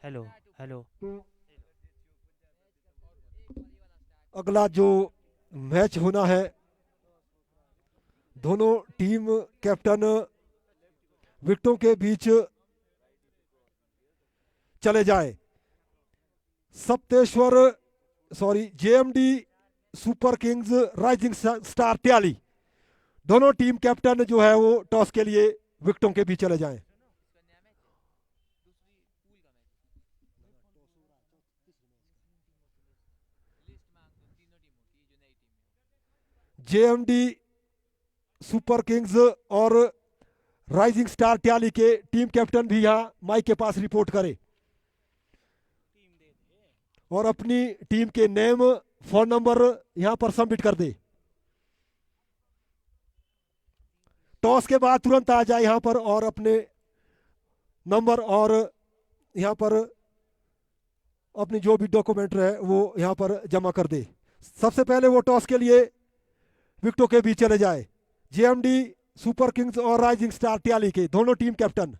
Hello hello. तो अगला जो मैच होना है, दोनों टीम कैप्टन विकेटों के बीच चले जाए। Sapteshwar, sorry, JMD super Kings rising star tally, दोनों टीम कैप्टन जो है वो टॉस के लिए विकेटों के बीच चले जाएं। जेएमडी सुपर किंग्स और राइजिंग स्टार ट्याली के टीम कैप्टन भी यहाँ माइक के पास रिपोर्ट करे और अपनी टीम के नेम, फोन नंबर यहाँ पर सबमिट कर दे। टॉस के बाद तुरंत आ जाए यहाँ पर और अपने नंबर और यहाँ पर अपनी जो भी डॉक्यूमेंट है वो यहाँ पर जमा कर दे। सबसे पहले वो टॉस के लिए विकेटों के बीच चले जाए। जेएमडी सुपर किंग्स और राइजिंग स्टार ट्याली के दोनों टीम कैप्टन।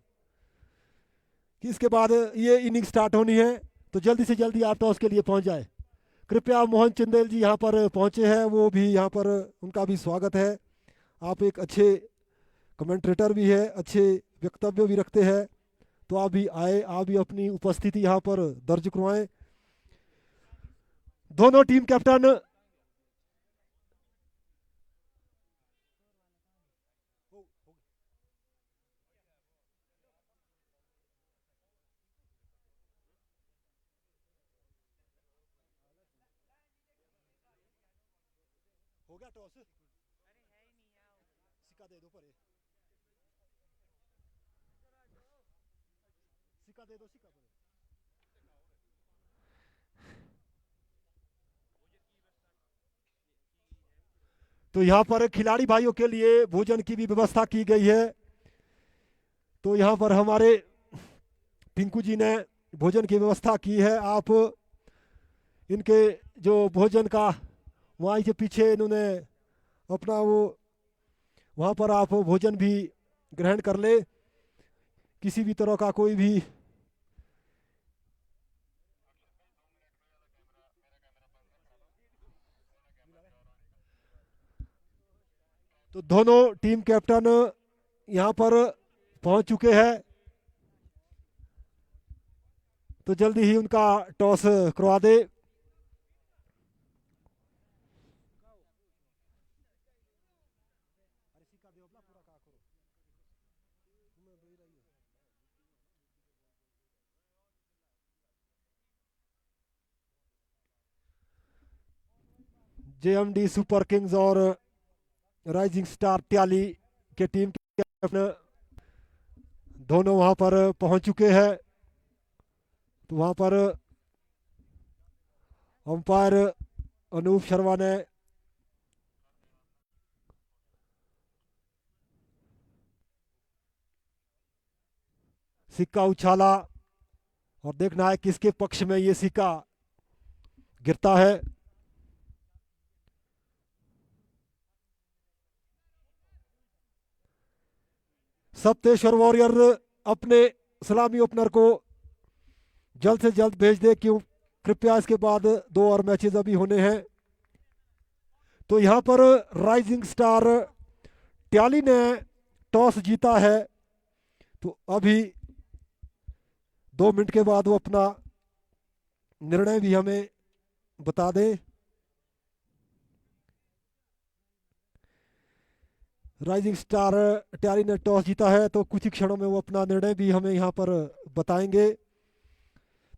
इसके बाद ये इनिंग स्टार्ट होनी है, तो जल्दी से जल्दी आप टॉस के लिए पहुंच जाए। कृपया मोहन चंदेल जी यहाँ पर पहुंचे हैं, वो भी यहाँ पर, उनका भी स्वागत है। आप एक अच्छे कमेंट्रेटर भी है, अच्छे वक्तव्य भी रखते हैं, तो आप भी आए, आप भी अपनी उपस्थिति यहाँ पर दर्ज करवाएं। दोनों टीम कैप्टन हो गया टॉस, सिक्का दे दो, परे सिक्का दे दो, सिक्का परे। तो यहाँ पर खिलाड़ी भाइयों के लिए भोजन की भी व्यवस्था की गई है। तो यहाँ पर हमारे टिंकू जी ने भोजन की व्यवस्था की है। आप इनके जो भोजन का वहाँ के पीछे इन्होंने अपना वो, वहाँ पर आप भोजन भी ग्रहण कर ले। किसी भी तरह का कोई भी, तो दोनों टीम कैप्टन यहाँ पर पहुंच चुके हैं, तो जल्दी ही उनका टॉस करवा दे। जेएमडी सुपर किंग्स और राइजिंग स्टार ट्याली के टीम कैप्टन दोनों वहां पर पहुंच चुके हैं। तो वहां पर अंपायर अनूप शर्मा ने सिक्का उछाला और देखना है किसके पक्ष में ये सिक्का गिरता है। सप्तेश्वर वॉरियर अपने सलामी ओपनर को जल्द से जल्द भेज दे, क्यों, कृपया इसके बाद दो और मैचेस अभी होने हैं। तो यहाँ पर राइजिंग स्टार ट्याली ने टॉस जीता है, तो अभी 2 मिनट के बाद वो अपना निर्णय भी हमें बता दें। राइजिंग स्टार ट्याली ने टॉस जीता है, तो कुछ ही क्षणों में वो अपना निर्णय भी हमें यहाँ पर बताएंगे।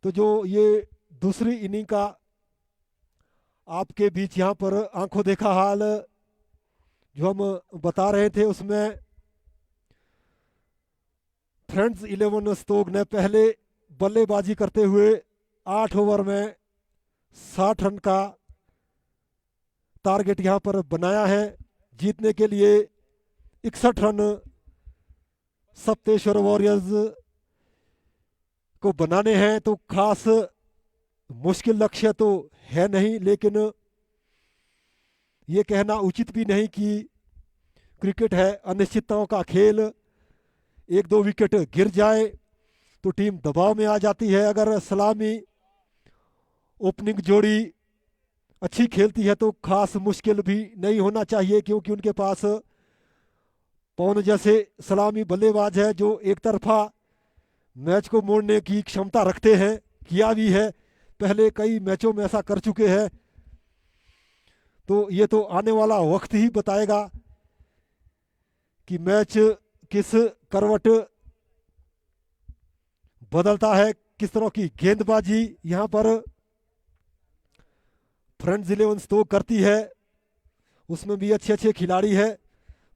तो जो ये दूसरी इनिंग का आपके बीच यहाँ पर आंखों देखा हाल जो हम बता रहे थे, उसमें फ्रेंड्स 11 स्तोग ने पहले बल्लेबाजी करते हुए 8 ओवर में 60 रन का टारगेट यहाँ पर बनाया है। जीतने के लिए 61 रन सप्तेश्वर वॉरियर्स को बनाने हैं, तो खास मुश्किल लक्ष्य तो है नहीं, लेकिन ये कहना उचित भी नहीं कि क्रिकेट है अनिश्चितताओं का खेल, एक दो विकेट गिर जाए तो टीम दबाव में आ जाती है। अगर सलामी ओपनिंग जोड़ी अच्छी खेलती है तो खास मुश्किल भी नहीं होना चाहिए, क्योंकि उनके पास पवन जैसे सलामी बल्लेबाज है जो एक तरफा मैच को मोड़ने की क्षमता रखते हैं, किया भी है, पहले कई मैचों में ऐसा कर चुके हैं। तो ये तो आने वाला वक्त ही बताएगा कि मैच किस करवट बदलता है, किस तरह की गेंदबाजी यहाँ पर फ्रेंड्स 11 तो करती है। उसमें भी अच्छे अच्छे खिलाड़ी है,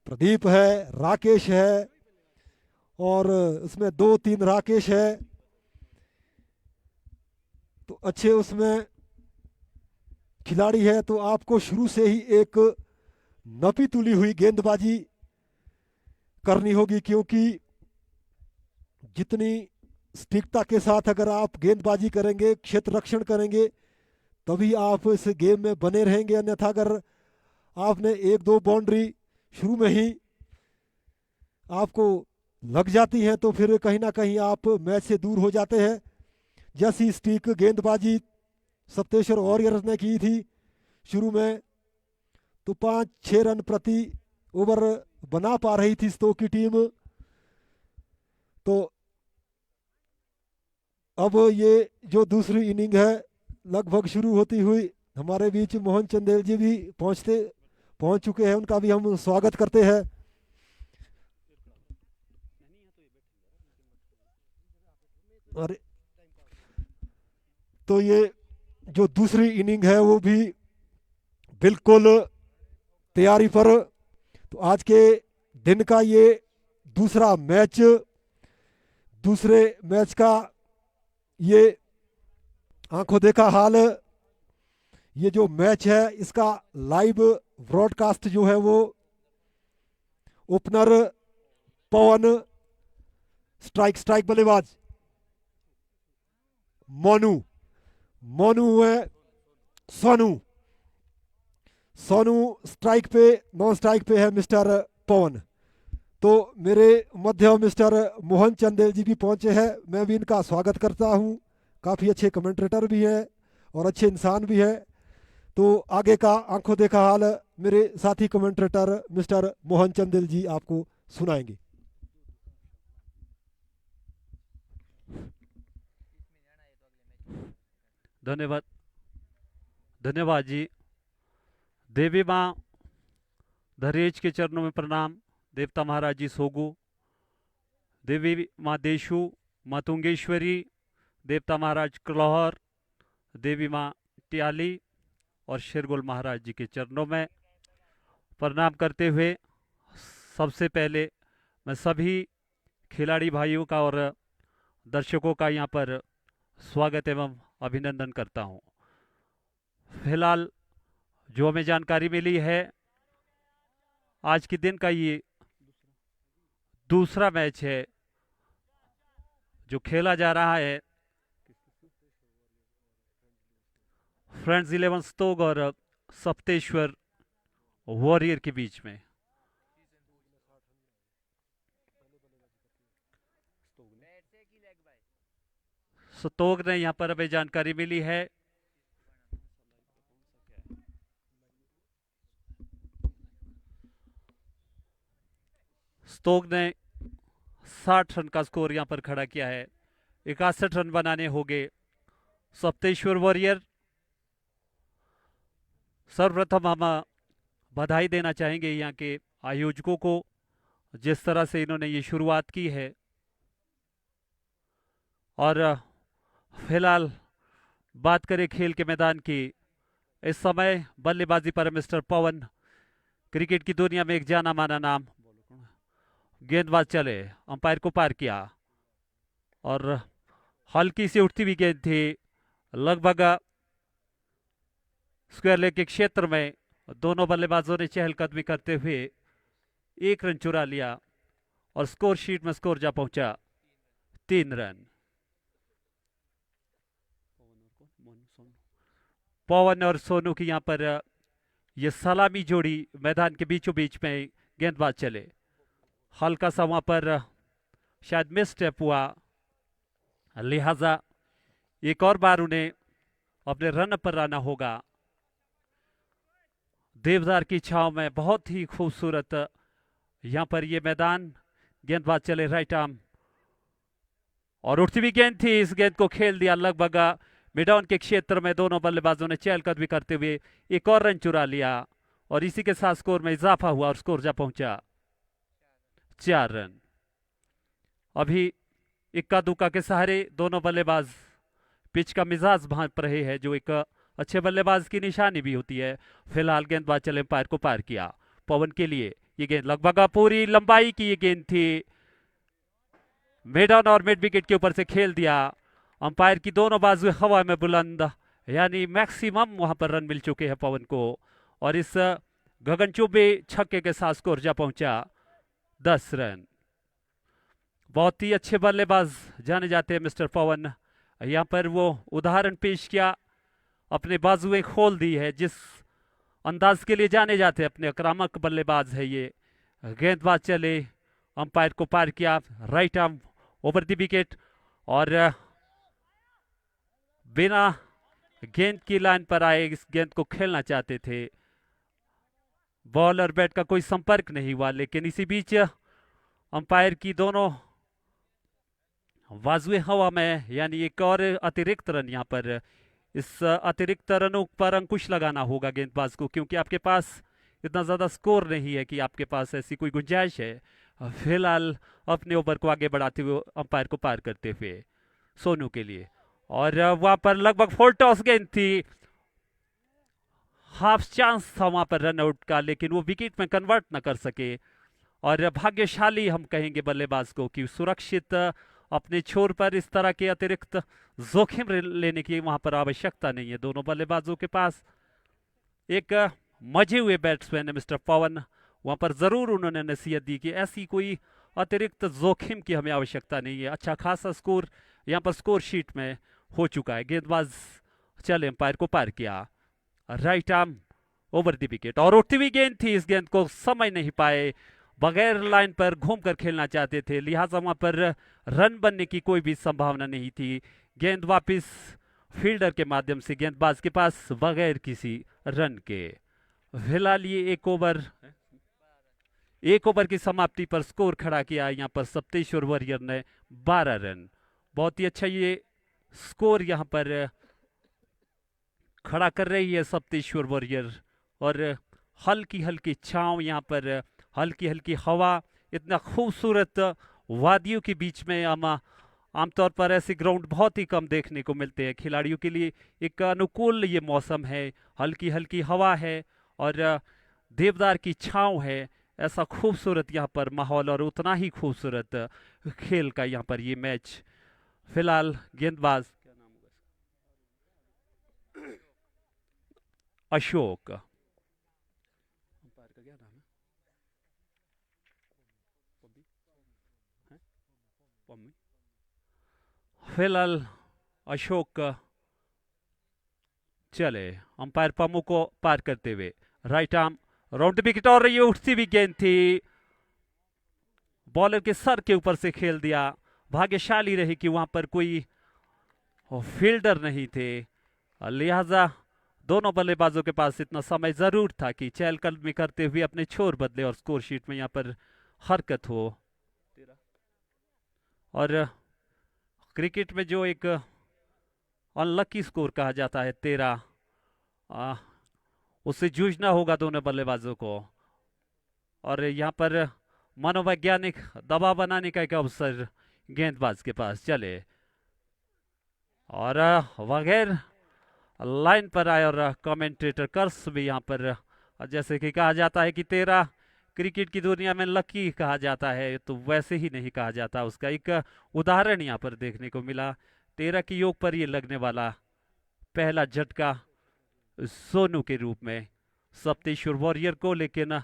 प्रदीप है, राकेश है, और उसमें 2-3 राकेश है, तो अच्छे उसमें खिलाड़ी है। तो आपको शुरू से ही एक नपी तुली हुई गेंदबाजी करनी होगी, क्योंकि जितनी सटीकता के साथ अगर आप गेंदबाजी करेंगे, क्षेत्र रक्षण करेंगे, तभी आप इस गेम में बने रहेंगे। अन्यथा अगर आपने 1-2 बाउंड्री शुरू में ही आपको लग जाती है तो फिर कहीं ना कहीं आप मैच से दूर हो जाते हैं। जैसी स्टीक गेंदबाजी सप्तेश्वर वॉरियर्स ने की थी शुरू में, तो 5-6 रन प्रति ओवर बना पा रही थी स्तोक की टीम। तो अब ये जो दूसरी इनिंग है लगभग शुरू होती हुई, हमारे बीच मोहन चंदेल जी भी पहुंच चुके हैं, उनका भी हम स्वागत करते हैं। अरे तो ये जो दूसरी इनिंग है वो भी बिल्कुल तैयारी पर। तो आज के दिन का ये दूसरा मैच, दूसरे मैच का ये आंखों देखा हाल, ये जो मैच है इसका लाइव ब्रॉडकास्ट जो है वो ओपनर पवन, स्ट्राइक बल्लेबाज मोनू है, सोनू स्ट्राइक पे, नॉन स्ट्राइक पे है मिस्टर पवन। तो मेरे मध्य मिस्टर मोहन चंदेल जी भी पहुंचे हैं, मैं भी इनका स्वागत करता हूं। काफ़ी अच्छे कमेंटेटर भी हैं और अच्छे इंसान भी हैं। तो आगे का आंखों देखा हाल मेरे साथी कमेंटेटर मिस्टर मोहन चंदेल जी आपको सुनाएंगे। धन्यवाद जी। देवी माँ धरेज के चरणों में प्रणाम। देवता महाराज जी सोगू, देवी माँ देशु, माँ तुंगेश्वरी, देवता महाराज कलौहर, देवी माँ टियाली और शेरगुल महाराज जी के चरणों में प्रणाम करते हुए सबसे पहले मैं सभी खिलाड़ी भाइयों का और दर्शकों का यहाँ पर स्वागत एवं अभिनंदन करता हूँ। फिलहाल जो हमें जानकारी मिली है, आज के दिन का ये दूसरा मैच है जो खेला जा रहा है फ्रेंड्स 11 स्तोग और सप्तेश्वर वॉरियर के बीच में। स्तोग ने यहाँ पर हमें जानकारी मिली है स्तोग ने 60 रन का स्कोर यहां पर खड़ा किया है। 61 रन बनाने होंगे सप्तेश्वर वॉरियर। सर्वप्रथम हम बधाई देना चाहेंगे यहाँ के आयोजकों को, जिस तरह से इन्होंने ये शुरुआत की है। और फिलहाल बात करें खेल के मैदान की, इस समय बल्लेबाजी पर मिस्टर पवन, क्रिकेट की दुनिया में एक जाना माना नाम, गेंदबाज चले, अंपायर को पार किया और हल्की सी उठती हुई गेंद थी, लगभग स्क्वायर लेग के क्षेत्र में। दोनों बल्लेबाजों ने चहलकदमी करते हुए 1 रन चुरा लिया और स्कोर शीट में स्कोर जा पहुंचा 3 रन। पवन और सोनू की यहां पर यह सलामी जोड़ी मैदान के बीचों बीच में गेंदबाज चले, हल्का सा वहां पर शायद मिस स्टेप हुआ लिहाजा एक और बार उन्हें अपने रन पर आना होगा। देवदार की छाव में बहुत ही खूबसूरत यहां पर ये मैदान। गेंदबाज चले राइट आर्म और उठती हुई गेंद थी, इस गेंद को खेल दिया लगभग मिडॉन के क्षेत्र में। दोनों बल्लेबाजों ने चहलकदमी करते हुए एक और रन चुरा लिया और इसी के साथ स्कोर में इजाफा हुआ और स्कोर जा पहुंचा 4 रन। अभी इक्का दुक्का के सहारे दोनों बल्लेबाज पिच का मिजाज भांप रहे हैं, जो एक अच्छे बल्लेबाज की निशानी भी होती है। फिलहाल गेंदबाज चले अंपायर को पार किया। पवन के लिए ये गेंद लगभग पूरी लंबाई की ये गेंद थी, मिड ऑन और मिड विकेट के ऊपर से खेल दिया। अंपायर की दोनों बाजू हवा में बुलंद, यानी मैक्सिमम वहां पर रन मिल चुके हैं पवन को और इस गगनचुंबी छक्के के साथ स्कोर जा पहुंचा 10 रन। बहुत ही अच्छे बल्लेबाज जाने जाते हैं मिस्टर पवन। यहां पर वो उदाहरण पेश किया, अपने बाजुएं खोल दी है, जिस अंदाज के लिए जाने जाते हैं अपने आक्रामक बल्लेबाज है ये। गेंदबाज चले अंपायर को पार किया, right arm over the wicket और बिना गेंद की लाइन पर आए इस गेंद को खेलना चाहते थे। बॉल और बैट का कोई संपर्क नहीं हुआ, लेकिन इसी बीच अंपायर की दोनों बाजुएं हवा में, यानी एक और अतिरिक्त रन यहां पर। इस अतिरिक्त रनों पर अंकुश लगाना होगा गेंदबाज को, क्योंकि आपके पास इतना ज्यादा स्कोर नहीं है कि आपके पास ऐसी कोई गुंजाइश है। फिलहाल अपने ओवर को आगे बढ़ाते हुए अंपायर को पार करते हुए सोनू के लिए, और वहां पर लगभग फुल टॉस गेंद थी, हाफ चांस था वहां पर रनआउट का, लेकिन वो विकेट में कन्वर्ट न कर सके। और भाग्यशाली हम कहेंगे बल्लेबाज को कि सुरक्षित अपने छोर पर इस तरह के अतिरिक्त जोखिम लेने की वहां पर आवश्यकता नहीं है। दोनों बल्लेबाजों के पास एक मजे हुए बैट्समैन है मिस्टर पवन, वहां पर जरूर उन्होंने नसीहत दी कि ऐसी कोई अतिरिक्त जोखिम की हमें आवश्यकता नहीं है। अच्छा खासा स्कोर यहां पर स्कोर शीट में हो चुका है। गेंदबाज चले अंपायर को पार किया, right arm over the wicket और उठती हुई गेंद थी, इस गेंद को समझ नहीं पाए, बगैर लाइन पर घूमकर खेलना चाहते थे, लिहाजा वहां पर रन बनने की कोई भी संभावना नहीं थी। गेंद वापस फील्डर के माध्यम से गेंदबाज के पास बगैर किसी रन के। फिलहाल ये एक ओवर की समाप्ति पर स्कोर खड़ा किया यहाँ पर सप्तेश्वर वॉरियर ने 12 रन। बहुत ही अच्छा ये स्कोर यहाँ पर खड़ा कर रही है सप्तेश्वर वॉरियर, और हल्की हल्की छांव यहाँ पर, हल्की हल्की हवा, इतना खूबसूरत वादियों के बीच में हम आमतौर पर ऐसे ग्राउंड बहुत ही कम देखने को मिलते हैं। खिलाड़ियों के लिए एक अनुकूल ये मौसम है, हल्की हल्की हवा है और देवदार की छांव है। ऐसा खूबसूरत यहाँ पर माहौल और उतना ही खूबसूरत खेल का यहाँ पर ये मैच। फिलहाल गेंदबाज अशोक, फिलहाल अशोक चले अंपायर पम्मू को पार करते हुए, राइट आर्म राउंड विकेट और ये उठती हुई गेंद थी, बॉलर के सर के ऊपर से खेल दिया। भाग्यशाली रही कि वहां पर कोई फील्डर नहीं थे, लिहाजा दोनों बल्लेबाजों के पास इतना समय जरूर था कि चहलकदमी करते हुए अपने छोर बदले और स्कोर शीट में यहां पर हरकत हो। और क्रिकेट में जो एक अनलकी स्कोर कहा जाता है 13, उससे जूझना होगा दोनों बल्लेबाजों को, और यहाँ पर मनोवैज्ञानिक दबाव बनाने का एक अवसर गेंदबाज के पास। चले और बगैर लाइन पर आए, और कमेंटेटर कर्स भी यहाँ पर, जैसे कि कहा जाता है कि 13 क्रिकेट की दुनिया में लकी कहा जाता है, तो वैसे ही नहीं कहा जाता। उसका एक उदाहरण यहाँ पर देखने को मिला। 13 के योग पर ये लगने वाला पहला झटका सोनू के रूप में सप्तेश्वर वॉरियर को, लेकिन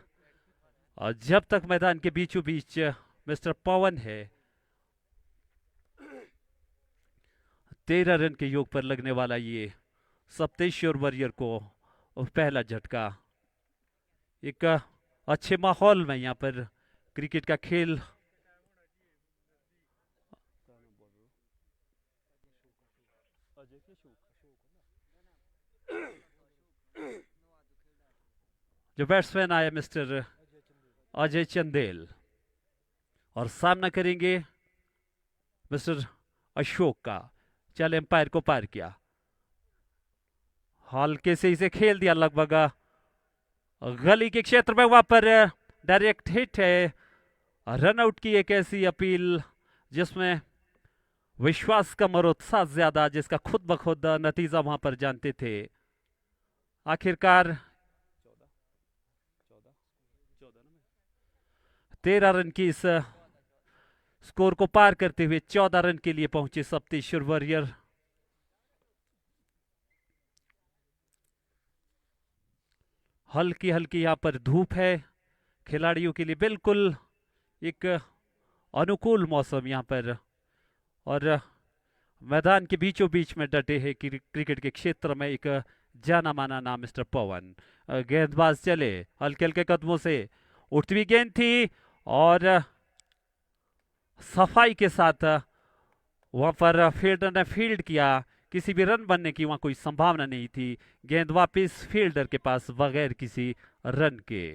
जब तक मैदान के बीचों बीच मिस्टर पवन है, 13 रन के योग पर लगने वाला ये सप्तेश्वर वॉरियर को पहला झटका। एक अच्छे माहौल में यहाँ पर क्रिकेट का खेल जो बैट्समैन आए मिस्टर अजय चंदेल और सामना करेंगे मिस्टर अशोक का। चल एम्पायर को पार किया, हल्के से इसे खेल दिया लगभग गली के क्षेत्र में, वहां पर डायरेक्ट हिट है। रन आउट की एक ऐसी अपील जिसमें विश्वास कम और उत्साह ज्यादा, जिसका खुद ब खुद नतीजा वहां पर जानते थे। आखिरकार 13 रन की इस स्कोर को पार करते हुए 14 रन के लिए पहुंचे सप्तेश्वर वॉरियर। हल्की हल्की यहां पर धूप है, खिलाड़ियों के लिए बिल्कुल एक अनुकूल मौसम यहां पर, और मैदान के बीचों बीच में डटे हैं क्रिकेट के क्षेत्र में एक जाना माना नाम मिस्टर पवन। गेंदबाज चले हल्के हल्के कदमों से, उठती हुई गेंद थी और सफाई के साथ वहां पर फील्डर ने फील्ड किया। किसी भी रन बनने की वहां कोई संभावना नहीं थी। गेंद वापस फील्डर के पास बगैर किसी रन के।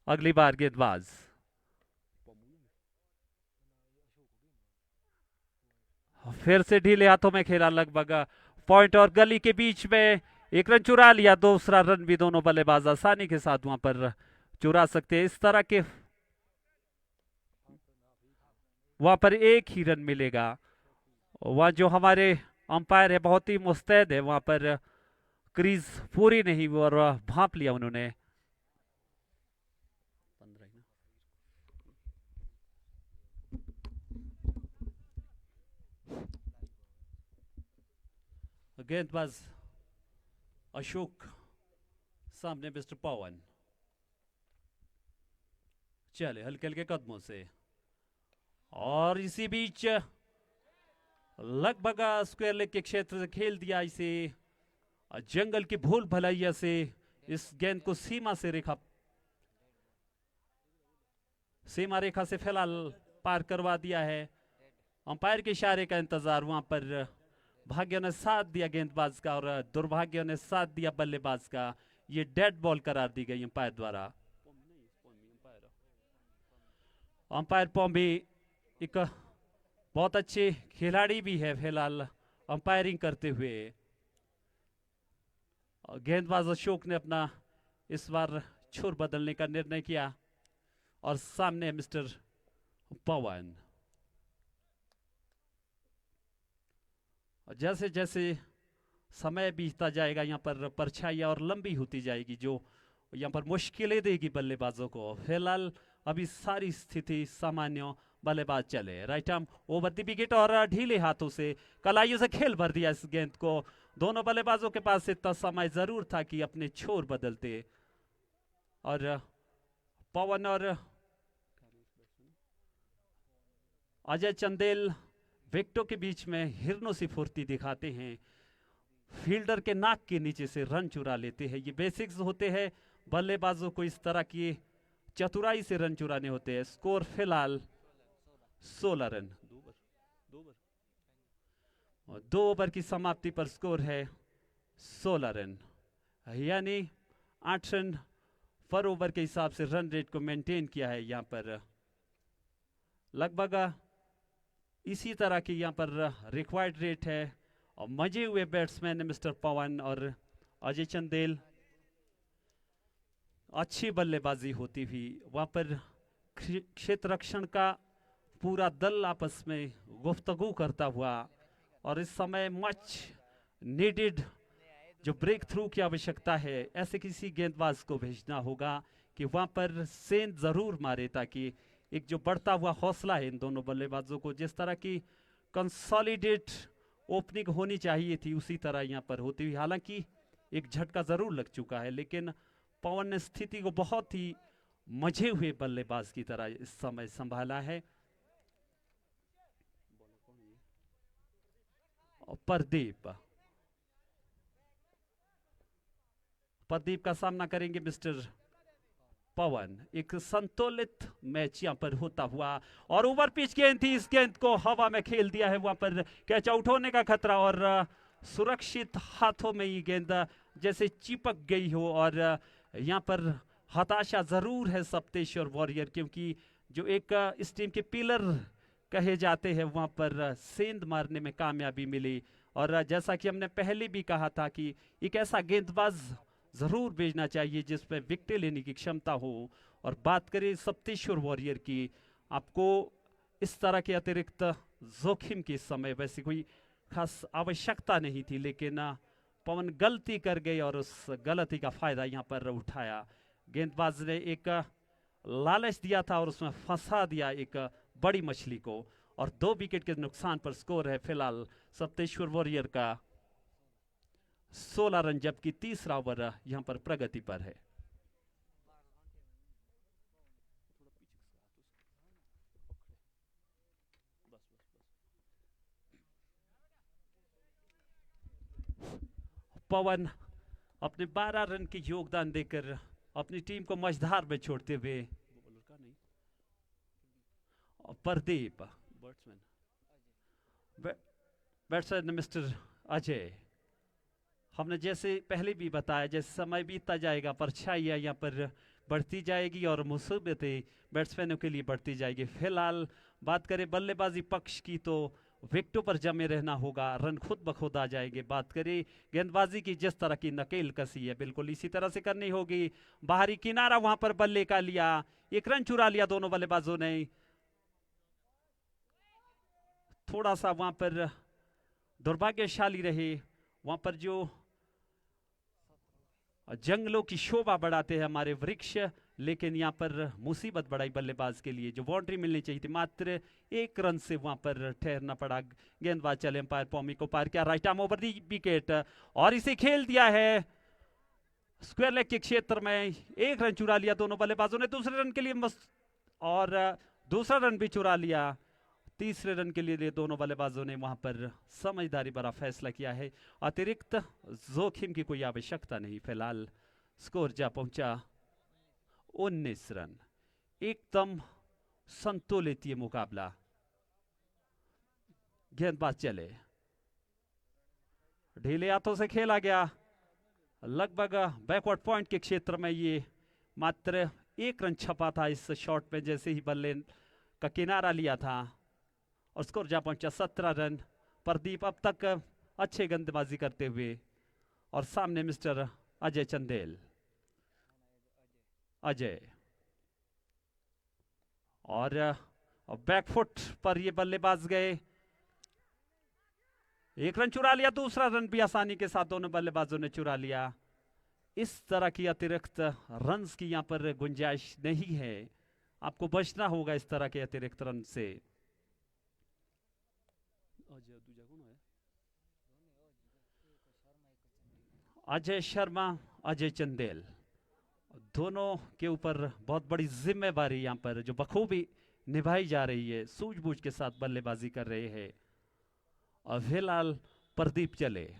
अगली बार गेंदबाज फिर से ढीले हाथों में खेला, लगभग पॉइंट और गली के बीच में एक रन चुरा लिया। दूसरा रन भी दोनों बल्लेबाज आसानी के साथ वहां पर चुरा सकते हैं। इस तरह के वहां पर एक ही रन मिलेगा। वहां जो हमारे अंपायर है बहुत ही मुस्तैद है, वहां पर क्रीज पूरी नहीं हुई और भांप लिया उन्होंने। गेंदबाज अशोक, सामने मिस्टर पवन। चले हल्के हल्के कदमों से, और इसी बीच लगभग स्क्वायर लेग के क्षेत्र से खेल दिया इसे। जंगल की भूल भलैया से इस गेंद को सीमा रेखा से फिलहाल पार करवा दिया है। अंपायर के इशारे का इंतजार, वहां पर भाग्य ने साथ दिया गेंदबाज का और दुर्भाग्य ने साथ दिया बल्लेबाज का। ये डेड बॉल करार दी गई अंपायर द्वारा। अंपायर पॉम्बी एक बहुत अच्छे खिलाड़ी भी है फिलहाल अंपायरिंग करते हुए। गेंदबाज अशोक ने अपना इस बार छोर बदलने का निर्णय किया और सामने मिस्टर पवन। जैसे जैसे समय बीतता जाएगा यहाँ पर परछाइयाँ और लंबी होती जाएगी, जो यहाँ पर मुश्किलें देगी बल्लेबाजों को। फिलहाल अभी सारी स्थिति सामान्य, बल्लेबाज चले right arm over the wicket और ढीले हाथों से कलाइयों से खेल भर दिया इस गेंद को। दोनों बल्लेबाजों के पास इतना समय जरूर था कि अपने छोर बदलते, और पवन और अजय चंदेल विकेटों के बीच में हिरनों सी फुर्ती दिखाते हैं। फील्डर के नाक के नीचे से रन चुरा लेते हैं। ये बेसिक्स होते हैं, बल्लेबाजों को इस तरह की चतुराई से रन चुराने होते हैं। स्कोर फिलहाल 16 रन। 2 ओवर की समाप्ति पर स्कोर है 16 रन, यानी 8 रन पर ओवर के हिसाब से रन रेट को मेंटेन किया है। यहाँ पर लगभग इसी तरह की यहाँ पर रिक्वायर्ड रेट है। और मजे हुए बैट्समैन मिस्टर पवन और अजय चंदेल। अच्छी बल्लेबाजी होती हुई वहां पर क्षेत्र रक्षण का पूरा दल आपस में गुफ्तगू करता हुआ, और इस समय मच नीडेड जो ब्रेक थ्रू की आवश्यकता है, ऐसे किसी गेंदबाज को भेजना होगा कि वहां पर सेंध जरूर मारे, ताकि एक जो बढ़ता हुआ हौसला है इन दोनों बल्लेबाजों को, जिस तरह की कंसोलिडेट ओपनिंग होनी चाहिए थी उसी तरह यहाँ पर होती हुई। हालांकि एक झटका जरूर लग चुका है, लेकिन पवन ने स्थिति को बहुत ही मजे हुए बल्लेबाज की तरह इस समय संभाला है। प्रदीप का सामना करेंगे मिस्टर पवन। एक संतुलित मैच यहां पर होता हुआ, और ओवर पिच गेंद थी, इस गेंद को हवा में खेल दिया है। वहां पर कैच आउट होने का खतरा, और सुरक्षित हाथों में ये गेंद जैसे चिपक गई हो। और यहाँ पर हताशा जरूर है सप्तेश्वर वॉरियर, क्योंकि जो एक इस टीम के पिलर कहे जाते हैं वहां पर सेंध मारने में कामयाबी मिली। और जैसा कि हमने पहले भी कहा था कि एक ऐसा गेंदबाज जरूर भेजना चाहिए जिसमें विकेट लेने की क्षमता हो। और बात करें सप्तेश्वर वॉरियर की, आपको इस तरह के अतिरिक्त जोखिम के समय वैसे कोई खास आवश्यकता नहीं थी, लेकिन पवन गलती कर गए और उस गलती का फायदा यहाँ पर उठाया। गेंदबाज ने एक लालच दिया था और उसमें फंसा दिया एक बड़ी मछली को। और 2 विकेट के नुकसान पर स्कोर है फिलहाल सप्तेश्वर वॉरियर का 16 रन, जबकि तीसरा ओवर यहां पर प्रगति पर है। पवन अपने 12 रन के योगदान देकर अपनी टीम को मझधार में छोड़ते हुए, प्रदीप बैट्समैन मिस्टर अजय, हमने जैसे पहले भी बताया, जैसे समय बीतता जाएगा परछाइयाँ यहाँ पर बढ़ती जाएगी और मुसीबतें बैट्समैनों के लिए बढ़ती जाएगी। फिलहाल बात करें बल्लेबाजी पक्ष की तो विकेटों पर जमे रहना होगा, रन खुद ब खुद आ जाएंगे। बात करें गेंदबाजी की, जिस तरह की नकेल कसी है बिल्कुल इसी तरह से करनी होगी। बाहरी किनारा वहां पर बल्ले का लिया, 1 रन चुरा लिया दोनों बल्लेबाजों ने। थोड़ा सा वहां पर दुर्भाग्यशाली रहे, वहां पर जो जंगलों की शोभा बढ़ाते हैं हमारे वृक्ष, लेकिन यहाँ पर मुसीबत बढ़ाई बल्लेबाज के लिए। जो बाउंड्री मिलनी चाहिए थी मात्र 1 रन से वहां पर ठहरना पड़ा। गेंदबाज चले एम्पायर पॉमी को पार किया, right arm over the wicket और इसे खेल दिया है स्क्वायर लेग के क्षेत्र में। 1 रन चुरा लिया दोनों बल्लेबाजों ने दूसरे रन के लिए और दूसरा रन भी चुरा लिया। तीसरे रन के लिए दोनों बल्लेबाजों ने वहां पर समझदारी भरा फैसला किया है। अतिरिक्त जोखिम की कोई आवश्यकता नहीं। फिलहाल स्कोर जा पहुंचा 19 रन, एकदम संतुलित ये मुकाबला। गेंदबाज चले, ढीले हाथों से खेला गया, लगभग बैकवर्ड पॉइंट के क्षेत्र में ये मात्र 1 रन छपा था इस शॉट में जैसे ही बल्ले का किनारा लिया था। और स्कोर जा पहुंचा 17 रन। प्रदीप अब तक अच्छे गेंदबाजी करते हुए, और सामने मिस्टर अजय चंदेल। अजय और बैकफुट पर ये बल्लेबाज गए, 1 रन चुरा लिया, दूसरा रन भी आसानी के साथ दोनों बल्लेबाजों ने चुरा लिया। इस तरह की अतिरिक्त रन्स की यहां पर गुंजाइश नहीं है, आपको बचना होगा इस तरह के अतिरिक्त रन से। अजय शर्मा, अजय चंदेल, दोनों के ऊपर बहुत बड़ी जिम्मेवारी यहां पर जो बखूबी निभाई जा रही है, सूझबूझ के साथ बल्लेबाजी कर रहे हैं। और फिलहाल प्रदीप चले,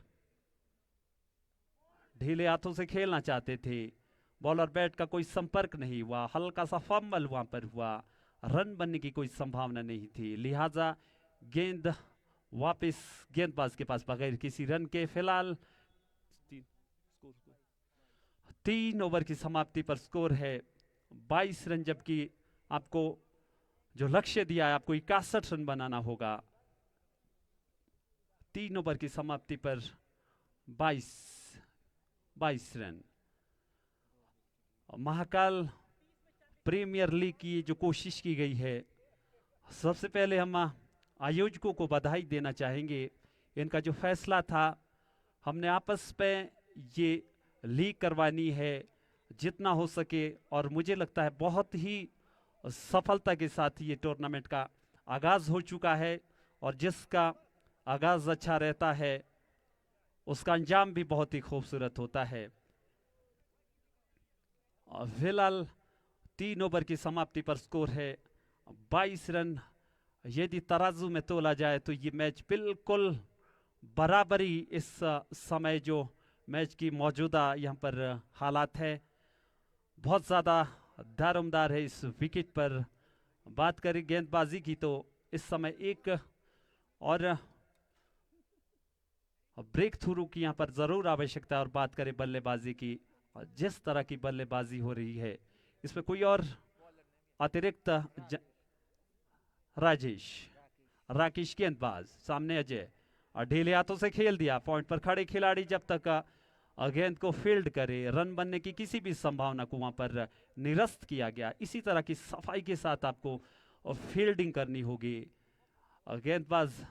ढीले हाथों से खेलना चाहते थे, बॉल और बैट का कोई संपर्क नहीं हुआ, हल्का सा फंबल वहां पर हुआ, रन बनने की कोई संभावना नहीं थी, लिहाजा गेंद वापस गेंदबाज के पास बगैर किसी रन के। फिलहाल 3 ओवर की समाप्ति पर स्कोर है 22 रन, जबकि आपको जो लक्ष्य दिया है आपको 61 रन बनाना होगा। 3 ओवर की समाप्ति पर 22 रन। महाकाल प्रीमियर लीग की जो कोशिश की गई है, सबसे पहले हम आयोजकों को बधाई देना चाहेंगे। इनका जो फैसला था, हमने आपस में ये लीग करवानी है जितना हो सके, और मुझे लगता है बहुत ही सफलता के साथ ये टूर्नामेंट का आगाज हो चुका है। और जिसका आगाज अच्छा रहता है उसका अंजाम भी बहुत ही खूबसूरत होता है। फिलहाल 3 ओवर की समाप्ति पर स्कोर है 22 रन। यदि तराजू में तोला जाए तो ये मैच बिल्कुल बराबरी इस समय जो मैच की मौजूदा यहाँ पर हालात है, बहुत ज़्यादा दारोमदार है इस विकेट पर। बात करें गेंदबाजी की तो इस समय एक और ब्रेक थ्रू की यहाँ पर जरूर आवश्यकता है। और बात करें बल्लेबाजी की, जिस तरह की बल्लेबाजी हो रही है इसमें कोई और अतिरिक्त राजेश, राकेश गेंदबाज, सामने अजय, और ढीले हाथों से खेल दिया। पॉइंट पर खड़े खिलाड़ी जब तक गेंद को फील्ड करे, रन बनने की किसी भी संभावना को वहां पर निरस्त किया गया। इसी तरह की सफाई के साथ आपको फील्डिंग करनी होगी। गेंदबाज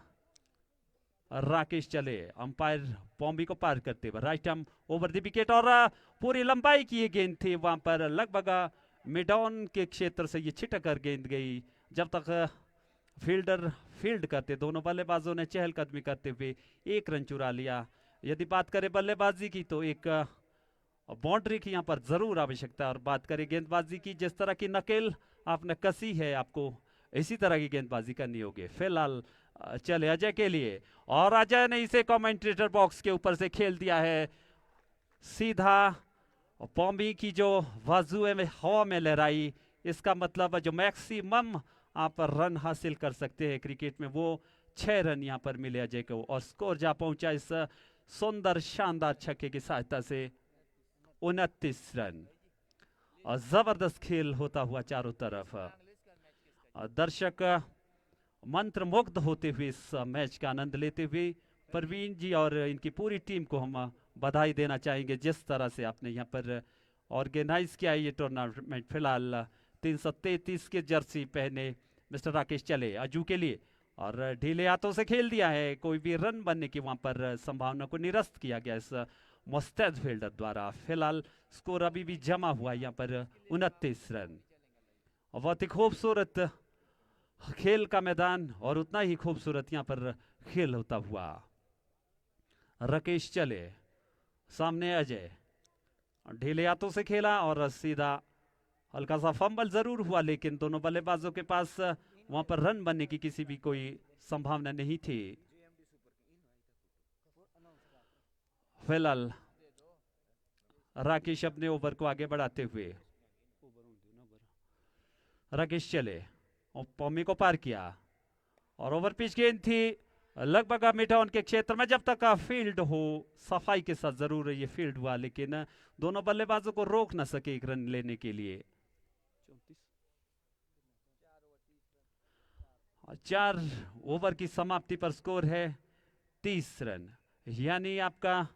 राकेश चले, अंपायर पॉम्बी को पार करते हुए right arm over the wicket, और पूरी लंबाई की ये गेंद थी। वहां पर लगभग मिड ऑन के क्षेत्र से ये छिटक कर गेंद गई। जब तक फील्डर फील्ड करते, दोनों बल्लेबाजों ने चहलकदमी करते हुए एक रन चुरा लिया। यदि बात करें बल्लेबाजी की तो एक बाउंड्री की यहाँ पर जरूर आवश्यकता है। और बात करें गेंदबाजी की, जिस तरह की नकेल आपने कसी है, आपको इसी तरह की गेंदबाजी करनी होगी। फिलहाल चले अजय के लिए, और अजय ने इसे कमेंटेटर बॉक्स के ऊपर से खेल दिया है सीधा। पॉम्बी की जो बाजुए में हवा में लहराई, इसका मतलब जो मैक्सिमम आप रन हासिल कर सकते हैं क्रिकेट में, वो 6 रन यहाँ पर मिले अजय को। और स्कोर जा पहुंचा इस सुंदर शानदार छक्के की सहायता से 29 रन। और जबरदस्त खेल होता हुआ चारों तरफ, दर्शक मंत्रमुग्ध होते हुए इस मैच का आनंद लेते हुए परवीन जी और इनकी पूरी टीम को हम बधाई देना चाहेंगे, जिस तरह से आपने यहाँ पर ऑर्गेनाइज किया ये टूर्नामेंट। फिलहाल 333 के जर्सी पहने मिस्टर राकेश चले अजू के लिए, और ढीले हाथों से खेल दिया है। कोई भी रन बनने की वहां पर संभावना को निरस्त किया गया इस मुस्तैद फील्डर द्वारा। फिलहाल स्कोर अभी भी जमा हुआ है यहाँ पर 29 रन। बहुत ही खूबसूरत खेल का मैदान, और उतना ही खूबसूरत यहाँ पर खेल होता हुआ। राकेश चले, सामने अजय, ढीले हाथों से खेला और सीधा हल्का सा फंबल जरूर हुआ, लेकिन दोनों बल्लेबाजों के पास वहां पर रन बनने की किसी भी कोई संभावना नहीं थी। फिलहाल राकेश अपने ओवर को आगे बढ़ाते हुए, राकेश चले और पॉमी को पार किया, और ओवर पिच गेंद थी लगभग मिड ऑन के क्षेत्र में। जब तक फील्ड हो, सफाई के साथ जरूर ये फील्ड हुआ, लेकिन दोनों बल्लेबाजों को रोक ना सके एक रन लेने के लिए। 4 ओवर की समाप्ति पर स्कोर है 30 रन, यानी आपका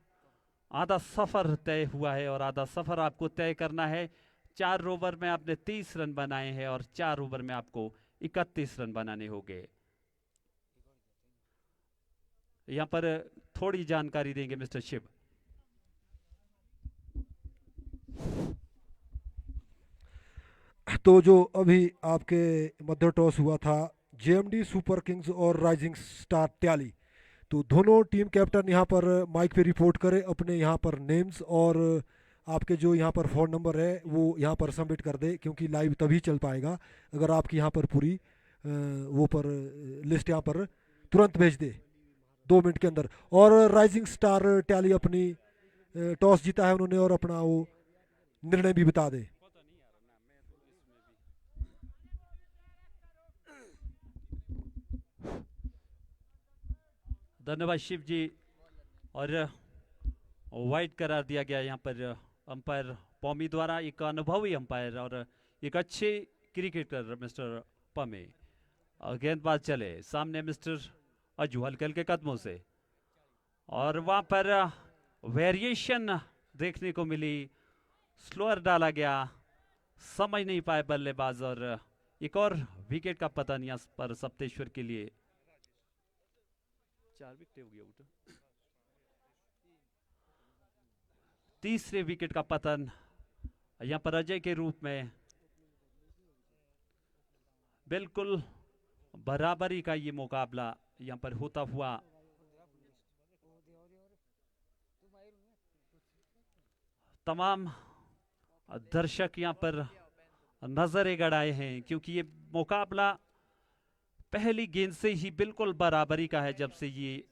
आधा सफर तय हुआ है, और आधा सफर आपको तय करना है। 4 ओवर में आपने 30 रन बनाए हैं, और 4 ओवर में आपको 31 रन बनाने होंगे। यहां पर थोड़ी जानकारी देंगे मिस्टर शिव। तो जो अभी आपके मध्य टॉस हुआ था जेएमडी सुपर किंग्स और राइजिंग स्टार ट्याली, तो दोनों टीम कैप्टन यहाँ पर माइक पे रिपोर्ट करें अपने यहाँ पर नेम्स, और आपके जो यहाँ पर फ़ोन नंबर है वो यहाँ पर सबमिट कर दे, क्योंकि लाइव तभी चल पाएगा अगर आपकी यहाँ पर पूरी वो पर लिस्ट यहाँ पर तुरंत भेज दे 2 मिनट के अंदर। और राइजिंग स्टार टैली अपनी टॉस जीता है उन्होंने, और अपना वो निर्णय भी बता दे। धन्यवाद शिव जी। और वाइड करार दिया गया यहाँ पर अंपायर पॉमी द्वारा, एक अनुभवी अंपायर और एक अच्छे क्रिकेटर मिस्टर पमे। गेंदबाज चले, सामने मिस्टर अजू हल्के हल्के कदमों से, और वहां पर वेरिएशन देखने को मिली, स्लोअर डाला गया, समझ नहीं पाए बल्लेबाज, और एक और विकेट का पतन यहाँ पर सप्तेश्वर के लिए। 4 विकेट हो गया। तीसरे विकेट का पतन यहां पर अजय के रूप में। बिल्कुल बराबरी का ये मुकाबला यहां पर होता हुआ। तमाम दर्शक यहां पर नजरें गड़ाए हैं, क्योंकि ये मुकाबला पहली गेंद से ही बिल्कुल बराबरी का है। जब से ये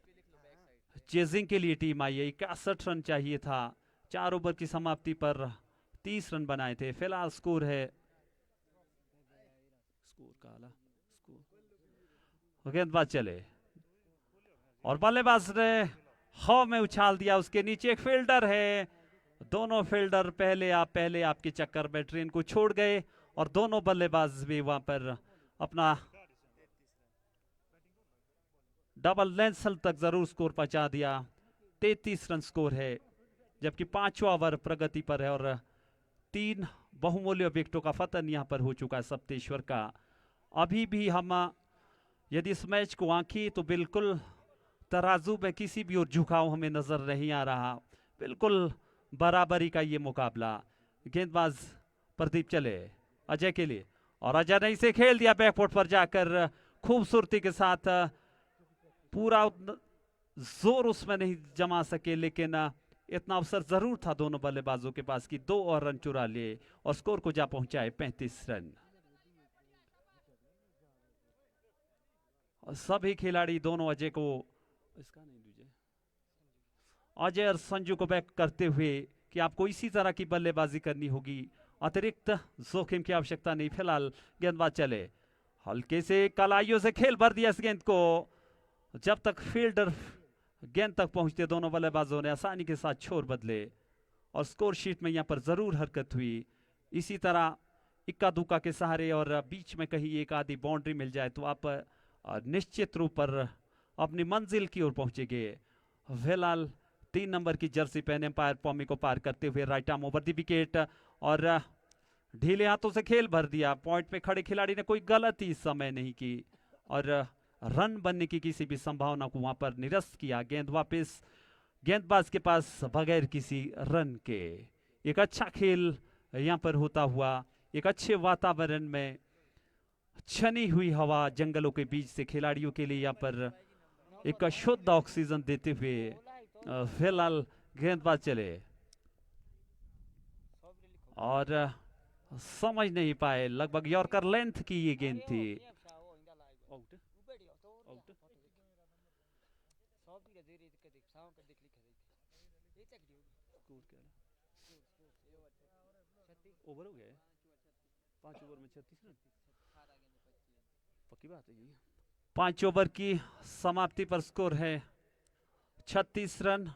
चेजिंग के लिए टीम आई है, 61 रन चाहिए था, 4 ओवर की समाप्ति पर 30 रन बनाए थे। फिलहाल स्कोर है, स्कोर काला स्कोर। गेंदबाज चले और बल्लेबाज ने हवा में उछाल दिया, उसके नीचे एक फील्डर है। दोनों फील्डर पहले आपके चक्कर में ट्रेन को छोड़ गए और दोनों बल्लेबाज भी वहां पर अपना डबल लेंथ तक जरूर स्कोर पहुंचा दिया। 33 रन स्कोर है, जबकि 5वां ओवर प्रगति पर है और 3 बहुमूल्य विकेटों का पतन यहां पर हो चुका है सप्तेश्वर का। अभी भी हम यदि इस मैच को आंखें तो बिल्कुल तराजू में किसी भी ओर झुकाव हमें नजर नहीं आ रहा। बिल्कुल बराबरी का ये मुकाबला। गेंदबाज प्रदीप चले अजय के लिए और अजय ने इसे खेल दिया बैकफुट पर जाकर खूबसूरती के साथ। पूरा जोर उसमें नहीं जमा सके, लेकिन इतना अवसर जरूर था दोनों बल्लेबाजों के पास कि 2 और रन चुरा लिए और स्कोर को जा पहुंचाए 35 रन। और सभी खिलाड़ी दोनों अजय को इसका नहीं दीजिए, अजय और संजू को बैक करते हुए कि आपको इसी तरह की बल्लेबाजी करनी होगी, अतिरिक्त जोखिम की आवश्यकता नहीं। फिलहाल गेंदबाज चले, हल्के से कलाइयों से खेल भर दिया इस गेंद को। जब तक फील्डर गेंद तक पहुंचते दोनों बल्लेबाजों ने आसानी के साथ छोर बदले और स्कोर शीट में यहां पर जरूर हरकत हुई। इसी तरह इक्का दुक्का के सहारे और बीच में कहीं एक आधी बाउंड्री मिल जाए तो आप निश्चित रूप पर अपनी मंजिल की ओर पहुंचेंगे। फिलहाल 3 नंबर की जर्सी पहने अंपायर पॉमी को पार करते हुए right arm over the wicket और ढीले हाथों से खेल भर दिया। पॉइंट पे खड़े खिलाड़ी ने कोई गलती इस समय नहीं की और रन बनने की किसी भी संभावना को वहां पर निरस्त किया। गेंद वापस गेंदबाज के पास बगैर किसी रन के। एक अच्छा खेल यहां पर होता हुआ एक अच्छे वातावरण में, छनी हुई हवा जंगलों के बीच से खिलाड़ियों के लिए यहां पर एक शुद्ध ऑक्सीजन देते हुए फिलहाल गेंदबाज चले और समझ नहीं पाए, लगभग यॉर्कर लेंथ की ये गेंद थी। ओवर हो गया 5 ओवर में 36 रन, पक्की बात है ये। 5 ओवर की समाप्ति पर स्कोर है 36 रन।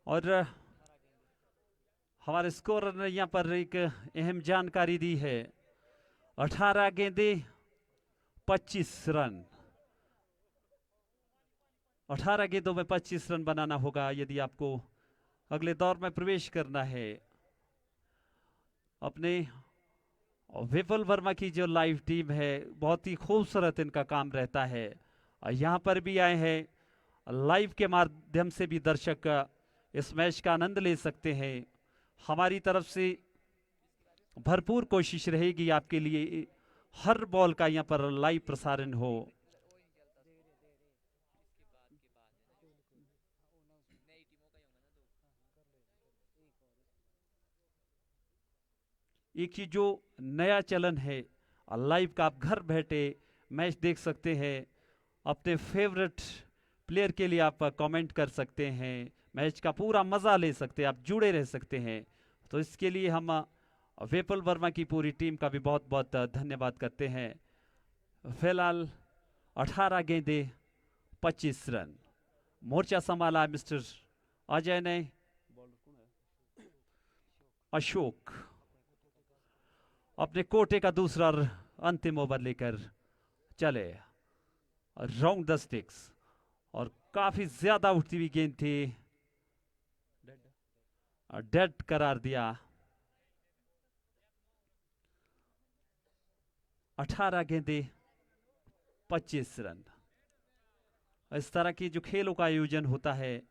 और हमारे स्कोरर ने यहां पर एक अहम जानकारी दी है, 18 गेंदे 25 रन। 18 गेंदों में 25 रन बनाना होगा यदि आपको अगले दौर में प्रवेश करना है। अपने विपुल वर्मा की जो लाइव टीम है, बहुत ही खूबसूरत इनका काम रहता है। यहाँ पर भी आए हैं, लाइव के माध्यम से भी दर्शक इस मैच का आनंद ले सकते हैं। हमारी तरफ से भरपूर कोशिश रहेगी आपके लिए हर बॉल का यहाँ पर लाइव प्रसारण हो। एक चीज जो नया चलन है लाइव का, आप घर बैठे मैच देख सकते हैं, अपने फेवरेट प्लेयर के लिए आप कमेंट कर सकते हैं, मैच का पूरा मजा ले सकते हैं, आप जुड़े रह सकते हैं। तो इसके लिए हम विपुल वर्मा की पूरी टीम का भी बहुत बहुत धन्यवाद करते हैं। फिलहाल 18 गेंदे 25 रन मोर्चा संभाला मिस्टर अजय ने। अशोक अपने कोटे का दूसरा अंतिम ओवर लेकर चले राउंड द स्टिक्स और काफी ज्यादा उठती हुई गेंद थी, डेड करार दिया। 18 गेंदे 25 रन। इस तरह की जो खेलों का आयोजन होता है,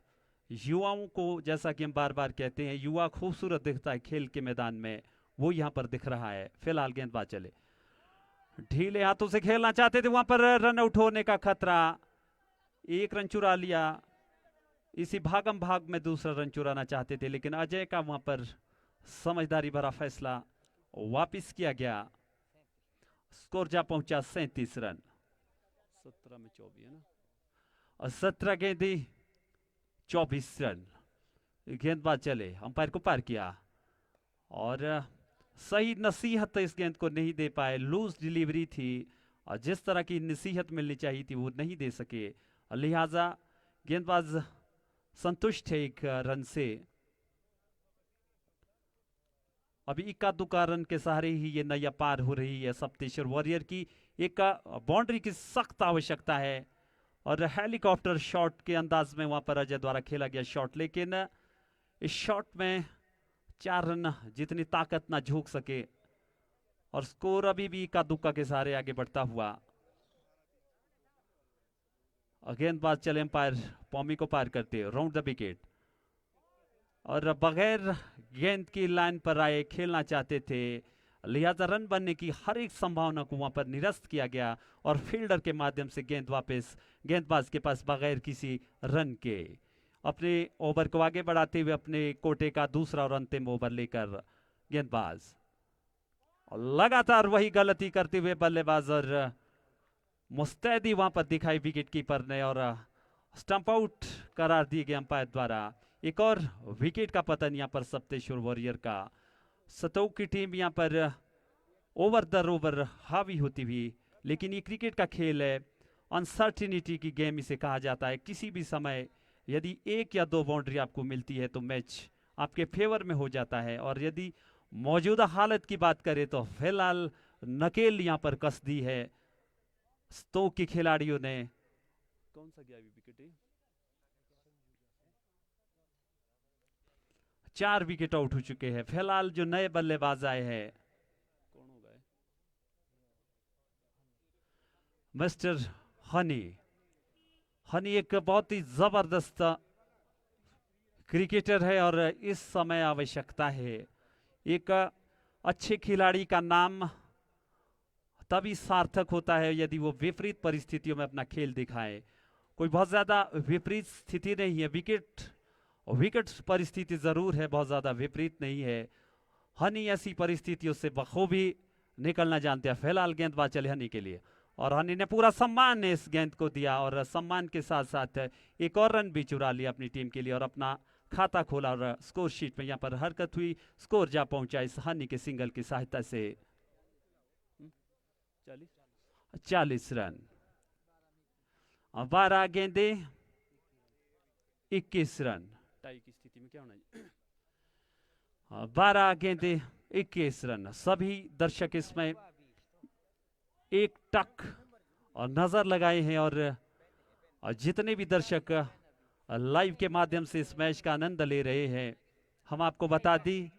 युवाओं को, जैसा कि हम बार बार कहते हैं, युवा खूबसूरत दिखता है खेल के मैदान में, वो यहां पर दिख रहा है। फिलहाल गेंदबाज चले, ढीले हाथों से खेलना चाहते थे, वहां पर रन आउट होने का खतरा। 1 रन चुरा लिया, इसी भागम भाग में दूसरा रन चुराना चाहते थे, लेकिन अजय का वहां पर समझदारी भरा फैसला वापिस किया गया। स्कोर जा पहुंचा 37 रन। 17 में 24 है ना, और 17 गेंदे 24 रन। गेंदबाज चले, अंपायर को पार किया और सही नसीहत इस गेंद को नहीं दे पाए, लूज डिलीवरी थी और जिस तरह की नसीहत मिलनी चाहिए थी वो नहीं दे सके, लिहाजा गेंदबाज संतुष्ट है एक रन से। अभी इक्का दुक्का रन के सहारे ही ये नैया पार हो रही है सप्तेश्वर वॉरियर की। एक बाउंड्री की सख्त आवश्यकता है और हेलीकॉप्टर शॉट के अंदाज में वहां पर अजय द्वारा खेला गया शॉट, लेकिन इस शॉट में 4 रन जितनी ताकत ना झोंक सके और स्कोर अभी भी इक्का दुक्का के सहारे आगे बढ़ता हुआ। गेंदबाज चले अंपायर पॉमी को पार करते राउंड द विकेट और बगैर गेंद की लाइन पर आए खेलना चाहते थे, लिहाजा रन बनने की हर एक संभावना को वहां पर निरस्त किया गया और फील्डर के माध्यम से गेंद वापस गेंदबाज के पास बगैर किसी रन के अपने ओवर को आगे बढ़ाते हुए अपने कोटे का दूसरा और अंतिम ओवर लेकर गेंदबाज लगातार वही गलती करते हुए बल्लेबाज और मुस्तैदी वहां पर दिखाई विकेट कीपर ने और स्टंप आउट करार दिए गए अंपायर द्वारा। एक और विकेट का पतन यहां पर सप्तेश्वर वॉरियर का। सतोक की टीम यहां पर ओवर दर ओवर हावी होती हुई, लेकिन ये क्रिकेट का खेल है, अनसर्टिनिटी की गेम इसे कहा जाता है। किसी भी समय यदि 1 या 2 बाउंड्री आपको मिलती है तो मैच आपके फेवर में हो जाता है, और यदि मौजूदा हालत की बात करें तो फिलहाल नकेल यहां पर कस दी है स्टोक के खिलाड़ियों ने। कौन सा गया विकेट? 4 विकेट आउट हो चुके हैं फिलहाल। जो नए बल्लेबाज आए हैं कौन हो गए? मिस्टर हनी एक बहुत ही जबरदस्त क्रिकेटर है और इस समय आवश्यकता है एक अच्छे खिलाड़ी का नाम तभी सार्थक होता है यदि वो विपरीत परिस्थितियों में अपना खेल दिखाए। कोई बहुत ज्यादा विपरीत स्थिति नहीं है, विकेट परिस्थिति जरूर है, बहुत ज्यादा विपरीत नहीं है। हनी ऐसी परिस्थितियों से बखूबी निकलना जानते हैं। फिलहाल गेंदबाज चले हनी के लिए और हनी ने पूरा सम्मान इस गेंद को दिया और सम्मान के साथ साथ एक और रन भी चुरा लिया अपनी टीम के लिए और अपना खाता खोला और स्कोर शीट में यहां पर हरकत हुई। स्कोर जा पहुंचा इस हनी के सिंगल की सहायता से 40 रन। 12 गेंदे 21 रन। टाई की स्थिति में क्या होना है? 12 गेंदे 21 रन। सभी दर्शक इसमें एक टक और नजर लगाए हैं और जितने भी दर्शक लाइव के माध्यम से इस मैच का आनंद ले रहे हैं, हम आपको बता दी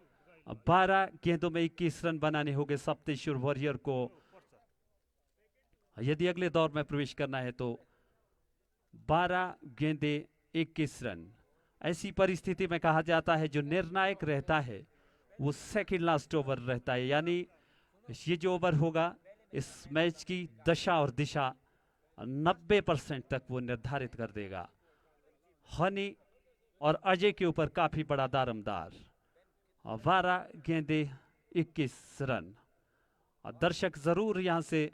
12 गेंदों में 21 रन बनाने होंगे सप्तेश्वर वॉरियर को यदि अगले दौर में प्रवेश करना है तो। 12 गेंदे 21 रन। ऐसी परिस्थिति में कहा जाता है जो निर्णायक रहता है वो सेकंड लास्ट ओवर रहता है, यानी ये जो ओवर होगा इस मैच की दशा और दिशा 90% तक वो निर्धारित कर देगा। हनी और अजय के ऊपर काफी बड़ा दारमदार। 12 गेंदे 21 रन। दर्शक जरूर यहां से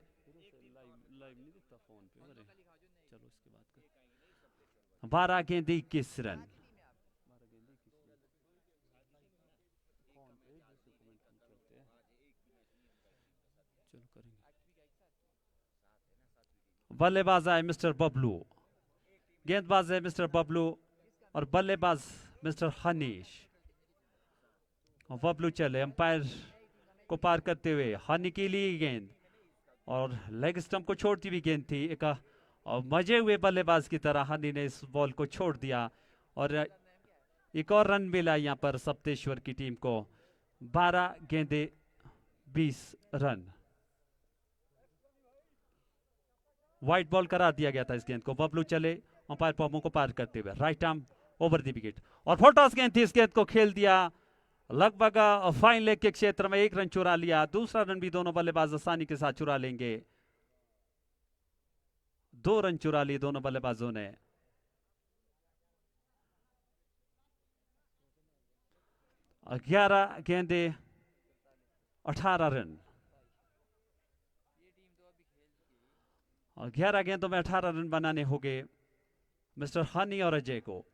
12 गेंदे 21 रन। बल्लेबाज है मिस्टर बबलू, गेंदबाज है मिस्टर बबलू और बल्लेबाज मिस्टर हनीश। बबलू चले अंपायर को पार करते हुए हनी के लिए गेंद और लेग स्टंप को छोड़ती हुई गेंद थी। एक और मजे हुए बल्लेबाज की तरह हनी ने इस बॉल को छोड़ दिया और एक और रन मिला यहां पर सप्तेश्वर की टीम को। 12 गेंदे 20 रन। व्हाइट बॉल करार दिया गया था इस गेंद को। बबलू चले अंपायर पॉमो को पार करते हुए right arm over the wicket और फोटोस गेंद थी, इस गेंद को खेल दिया लगभग फाइन लेग के क्षेत्र में। 1 रन चुरा लिया। दूसरा रन भी दोनों बल्लेबाज आसानी के साथ चुरा लेंगे। 2 रन चुरा लिए दोनों बल्लेबाजों ने। और 11 गेंदे 18 रन। 11 गेंदों में 18 रन बनाने होंगे मिस्टर हनी और अजय को।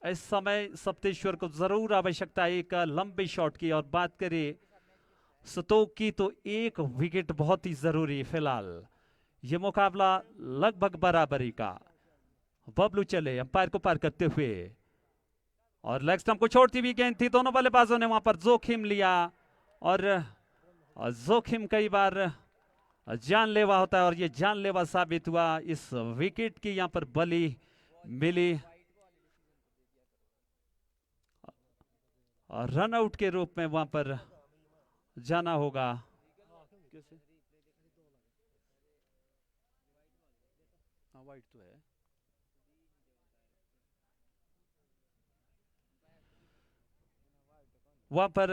इस समय सप्तेश्वर को जरूर आवश्यकता है एक लंबे शॉट की, और बात करें स्टोक की तो 1 विकेट बहुत ही जरूरी है फिलहाल, ये मुकाबला लगभग बराबरी का। बबलू चले अंपायर को पार करते हुए और लेग स्टंप को छोड़ती हुई गेंद थी। दोनों बल्लेबाजों ने वहां पर जोखिम लिया और जोखिम कई बार जानलेवा होता है और ये जानलेवा साबित हुआ। इस विकेट की यहां पर बलि मिली और रन आउट के रूप में वहां पर जाना होगा। वाइट तो है। वहां पर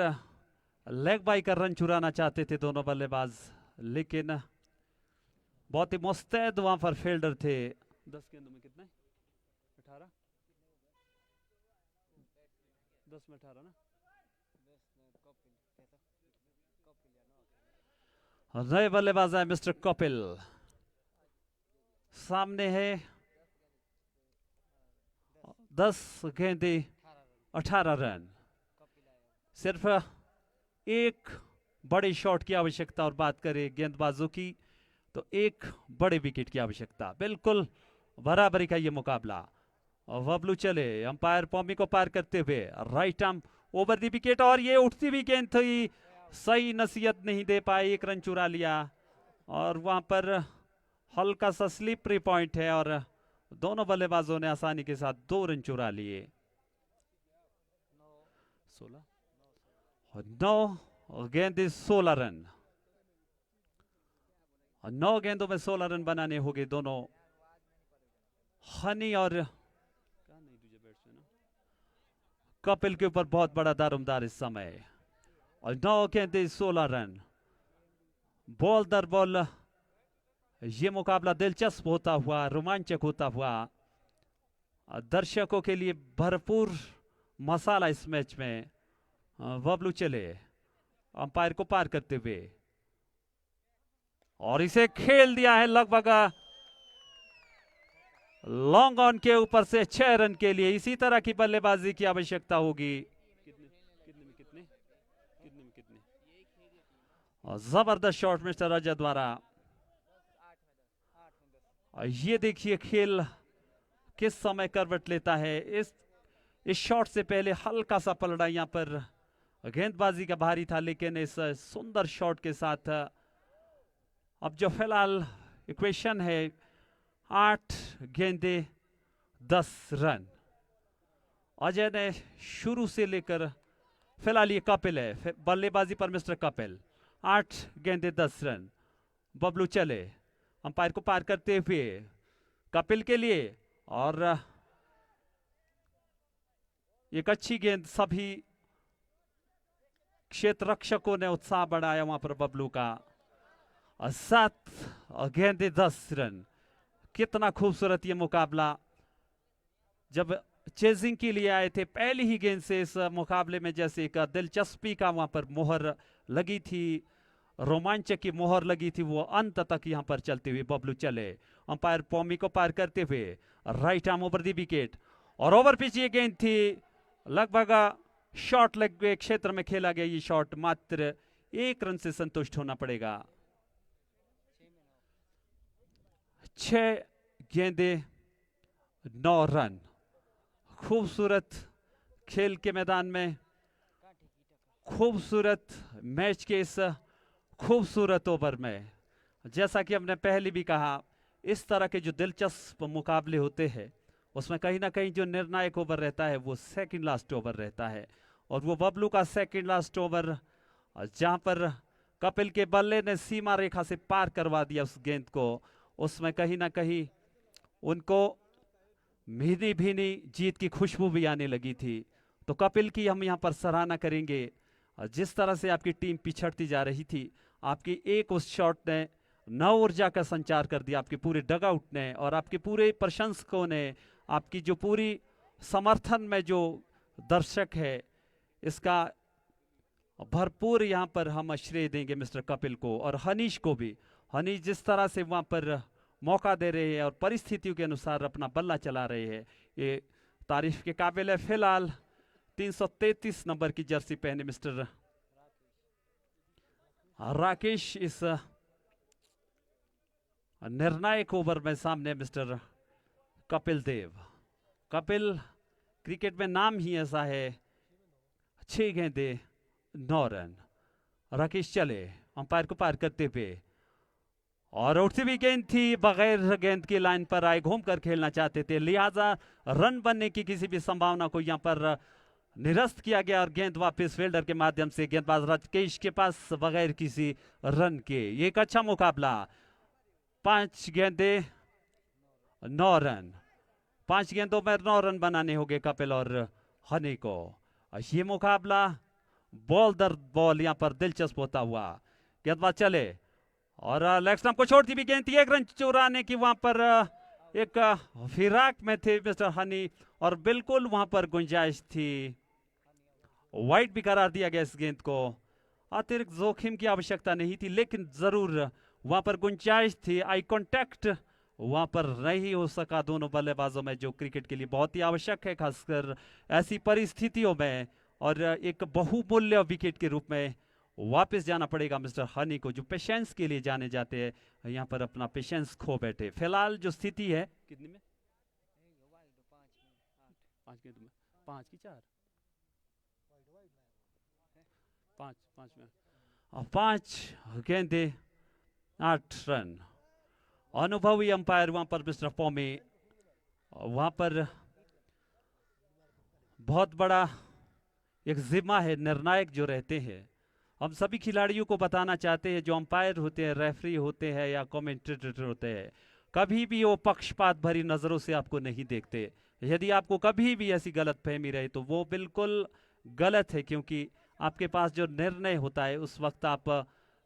लेग बाई का रन चुराना चाहते थे दोनों बल्लेबाज, लेकिन बहुत ही मुस्तैद वहां पर फील्डर थे। 10 गेंदों में कितने? 18? 10 में 18 ना। नए बल्लेबाज है मिस्टर कपिल, सामने है 10 गेंदे 18 रन। सिर्फ एक बड़े शॉट की आवश्यकता और बात करें गेंदबाजों की तो एक बड़े विकेट की आवश्यकता। बिल्कुल बराबरी का ये मुकाबला। और बबलू चले अंपायर पॉमी को पार करते हुए right arm over the wicket और ये उठती हुई गेंद थी, सही नसीहत नहीं दे पाए, एक रन चुरा लिया और वहां पर हल्का सा स्लिपरी पॉइंट है और दोनों बल्लेबाजों ने आसानी के साथ 2 रन चुरा लिए। 16 और 9 गेंद 16 रन। 9 गेंदों में 16 रन बनाने होंगे दोनों हनी और कपिल के ऊपर बहुत बड़ा दारोमदार इस समय। और 9 गेंदे 16 रन। बॉल दर बॉल ये मुकाबला दिलचस्प होता हुआ, रोमांचक होता हुआ, दर्शकों के लिए भरपूर मसाला इस मैच में। बबलू चले अंपायर को पार करते हुए और इसे खेल दिया है लगभग लॉन्ग ऑन के ऊपर से 6 रन के लिए। इसी तरह की बल्लेबाजी की आवश्यकता होगी। कितने और जबरदस्त शॉट मिस्टर राजा द्वारा। ये देखिए खेल किस समय करवट लेता है। इस शॉट से पहले हल्का सा पलड़ा यहां पर गेंदबाजी का भारी था, लेकिन इस सुंदर शॉट के साथ अब जो फिलहाल इक्वेशन है 8 गेंदे 10 रन। अजय ने शुरू से लेकर फिलहाल ये कपिल है बल्लेबाजी पर मिस्टर कपिल। 8 गेंदे 10 रन। बबलू चले अंपायर को पार करते हुए कपिल के लिए और एक अच्छी गेंद। सभी क्षेत्र रक्षकों ने उत्साह बढ़ाया वहां पर बबलू का। 7 गेंदे 10 रन। कितना खूबसूरत ये मुकाबला। जब चेजिंग के लिए आए थे पहली ही गेंद से इस मुकाबले में जैसे एक दिलचस्पी का वहां पर मोहर लगी थी, रोमांचक की मोहर लगी थी, वो अंत तक यहां पर चलते हुए बबलू चले अंपायर पॉमी को पार करते हुए right arm over the wicket और ओवर पिच ये गेंद थी। लगभग शॉर्ट लेग के क्षेत्र में खेला गया ये शॉट। मात्र 1 रन से संतुष्ट होना पड़ेगा। 6 गेंदे 9 रन। खूबसूरत खेल के मैदान में, खूबसूरत मैच के इस खूबसूरत ओवर में, जैसा कि हमने पहले भी कहा, इस तरह के जो दिलचस्प मुकाबले होते हैं उसमें कहीं ना कहीं जो निर्णायक ओवर रहता है वो सेकंड लास्ट ओवर रहता है। और वो बबलू का सेकंड लास्ट ओवर जहां पर कपिल के बल्ले ने सीमा रेखा से पार करवा दिया उस गेंद को, उसमें कहीं ना कहीं उनको भीनी भीनी जीत की खुशबू भी आने लगी थी। तो कपिल की हम यहां पर सराहना करेंगे। जिस तरह से आपकी टीम पिछड़ती जा रही थी, आपकी एक उस शॉट ने नव ऊर्जा का संचार कर दिया आपके पूरे डगआउट ने, और आपके पूरे प्रशंसकों ने, आपकी जो पूरी समर्थन में जो दर्शक है, इसका भरपूर यहां पर हम श्रेय देंगे मिस्टर कपिल को और हनीश को भी। हनीश जिस तरह से वहां पर मौका दे रहे हैं और परिस्थितियों के अनुसार अपना बल्ला चला रहे हैं, ये तारीफ के काबिल है। फिलहाल 333 नंबर की जर्सी पहने मिस्टर राकेश इस निर्णायक ओवर में सामने मिस्टर कपिल देव। कपिल क्रिकेट में नाम ही ऐसा है, 6 गेंदे 9 रन। राकेश चले अंपायर को पार करते हुए, और उठती हुई गेंद थी, बगैर गेंद की लाइन पर आए, घूम कर खेलना चाहते थे, लिहाजा रन बनने की किसी भी संभावना को यहां पर निरस्त किया गया और गेंद वापस फील्डर के माध्यम से गेंदबाज राकेश के पास बगैर किसी रन के। ये एक अच्छा मुकाबला, 5 गेंदे 9 रन, 5 गेंदों में 9 रन बनाने होंगे कपिल और हनी को। ये मुकाबला बॉल दर बॉल यहां पर दिलचस्प होता हुआ। गेंदबाज चले और लेग स्टंप को छोड़ती भी गेंद थी, 1 रन चुराने की वहां पर एक फिराक में थे मिस्टर हनी, और बिल्कुल वहां पर गुंजाइश थी, वाइड भी करार दिया गया इस गेंद को। अतिरिक्त जोखिम की आवश्यकता नहीं थी, लेकिन जरूर वहां पर गुंजाइश थी। आई कांटेक्ट वहां पर नहीं हो सका दोनों बल्लेबाजों में, जो क्रिकेट के लिए बहुत ही आवश्यक है, खासकर ऐसी परिस्थितियों में। और एक बहुमूल्य विकेट के रूप में वापस जाना पड़ेगा मिस्टर हनी को, जो पेशेंस के लिए जाने जाते हैं, यहाँ पर अपना पेशेंस खो बैठे। फिलहाल जो स्थिति है, कितने में 5 गेंद में 5 की 4 5 में 5 गेंदे 8 रन। अनुभवी अंपायर वहां पर मिस्टर पॉमी, वहां पर बहुत बड़ा एक जिम्मा है, निर्णायक जो रहते हैं। हम सभी खिलाड़ियों को बताना चाहते हैं, जो अंपायर होते हैं, रेफरी होते हैं या कमेंटेटर होते हैं, कभी भी वो पक्षपात भरी नजरों से आपको नहीं देखते। यदि आपको कभी भी ऐसी गलत फहमी रहे तो वो बिल्कुल गलत है, क्योंकि आपके पास जो निर्णय होता है उस वक्त आप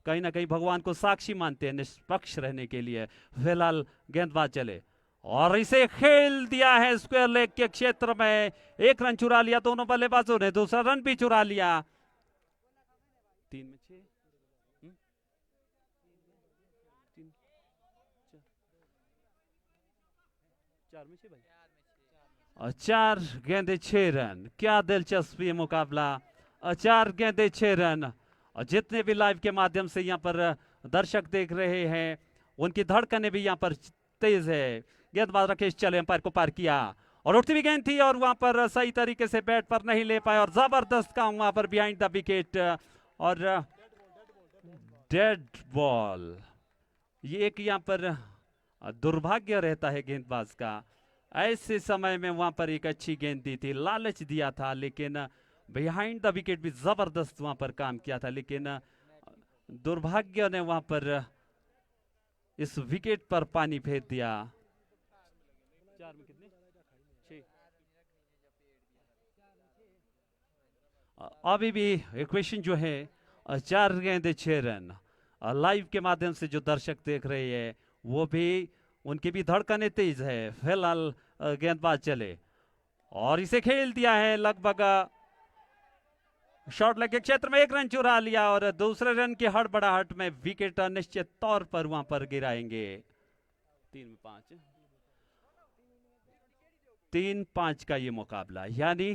कहीं ना कहीं भगवान को साक्षी मानते हैं निष्पक्ष रहने के लिए। फिलहाल गेंदबाज चले और इसे खेल दिया है स्क्वायर लेग के क्षेत्र में, 1 रन चुरा लिया दोनों बल्लेबाजों ने, दूसरा रन भी चुरा लिया। 3 में 6 4 में 6 भाई, और 4 गेंदे 6 रन। क्या दिलचस्प ये मुकाबला, 4 गेंदे 6 रन। और जितने भी लाइव के माध्यम से यहाँ पर दर्शक देख रहे हैं, उनकी धड़कनें भी यहाँ पर तेज है। गेंदबाज राकेश चले अंपायर को पार किया और उठती हुई गेंद थी, और वहां पर सही तरीके से बैट पर नहीं ले पाए, और जबरदस्त काम वहां पर बिहाइंड द विकेट और डेड बॉल। ये एक यहाँ पर दुर्भाग्य रहता है गेंदबाज का। ऐसे समय में वहां पर एक अच्छी गेंद दी थी, लालच दिया था, लेकिन बिहाइंड द विकेट भी जबरदस्त वहां पर काम किया था, लेकिन दुर्भाग्य ने वहां पर इस विकेट पर पानी फेर दिया। 4 में कितने 6। अभी भी इक्वेशन जो है 4 गेंदे 6 रन। लाइव के माध्यम से जो दर्शक देख रहे हैं वो भी, उनकी भी धड़कनें तेज है। फिलहाल गेंदबाज चले और इसे खेल दिया है लगभग शॉर्ट लेग के क्षेत्र में, 1 रन चुरा लिया, और दूसरे रन की हड़बड़ाहट में विकेट निश्चित तौर पर वहां पर गिराएंगे। 3 में 5, 3-5 का ये मुकाबला, यानी